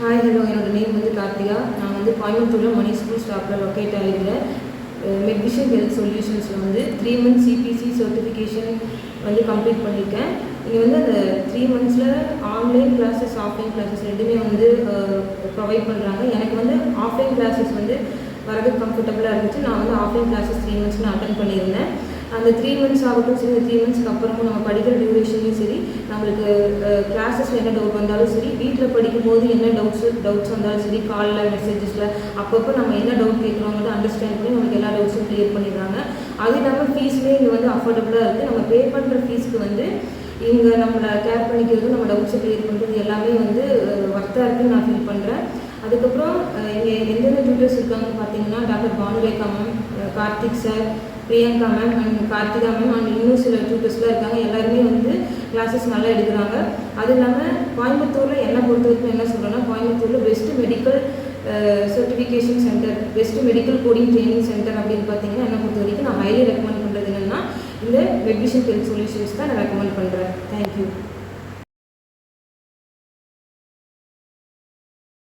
Hi hello, என்னோடய name வந்து கார்த்திகா. நான் வந்து கோயம்புத்தூரில் மணி ஸ்கூல் ஸ்டாப்பில் லொக்கேட் ஆகிருக்கிறேன். மெட்விஷன் ஹெல்த் சொல்யூஷன்ஸில் வந்து 3 months சிபிசி சர்டிஃபிகேஷன் வந்து கம்ப்ளீட் பண்ணியிருக்கேன். இங்கே வந்து அந்த 3 monthஸில் ஆன்லைன் கிளாஸஸ் ஆஃப்லைன் கிளாஸஸ் ரெண்டுமே வந்து ப்ரொவைட் பண்ணுறாங்க. எனக்கு வந்து ஆஃப்லைன் கிளாஸஸ் வந்து வரதுக்கு கம்ஃபர்டபுளாக இருந்துச்சு. நான் வந்து ஆஃப்லைன் கிளாஸஸ் 3 months நான் அட்டன் பண்ணியிருந்தேன். அந்த 3 months ஆகட்டும் சரி, இந்த 3 monthsக்கு அப்புறமும் நம்ம படிக்கிற டியூரேஷன்லையும் சரி, நம்மளுக்கு கிளாஸஸில் என்ன டவுட் வந்தாலும் சரி, வீட்டில் படிக்கும்போது என்ன டவுட்ஸ் வந்தாலும் சரி, காலில் மெசேஜஸில் அப்பப்போ நம்ம என்ன டவுட் கேட்குறோங்கிறத அண்டர்ஸ்டாண்ட் பண்ணி நமக்கு எல்லா டவுட்ஸும் கிளியர் பண்ணிடுறாங்க. அது இல்லாமல் ஃபீஸ்லேயே இங்கே வந்து அஃபோர்டபுளாக இருக்குது. நம்ம பே பண்ணுற ஃபீஸ்க்கு வந்து இங்கே நம்மளை கேர் பண்ணிக்கிறது, நம்ம டவுட்ஸை கிளியர் பண்ணுறது எல்லாமே வந்து ஒர்த்தாக இருக்குன்னு நான் ஃபீல் பண்ணுறேன். அதுக்கப்புறம் இங்கே எந்தெந்த டியூட்டர்ஸ் இருக்காங்கன்னு பார்த்தீங்கன்னா, doctor Bhanurekha ma'am, Karthik sir, Priyanka ma'am and Karthika ma'am and இன்னும் சில டியூட்டர்ஸ்லாம் இருக்காங்க. எல்லாருமே வந்து கிளாஸஸ் நல்லா எடுக்கிறாங்க. அது இல்லாமல் கோயம்புத்தூரில் என்னை பொறுத்த வரைக்கும் என்ன சொல்கிறேன்னா, கோயம்புத்தூரில் best medical certification centre, best medical coding training centre அப்படின்னு பார்த்தீங்கன்னா, என்னை பொறுத்த வரைக்கும் நான் ஹைலி ரெக்கமெண்ட் பண்ணுறது என்னென்னா, இந்த மெட்விஷன் ஹெல்த் சொல்யூஷன்ஸ் தான் நான் ரெக்கமெண்ட் பண்ணுறேன். தேங்க்யூ.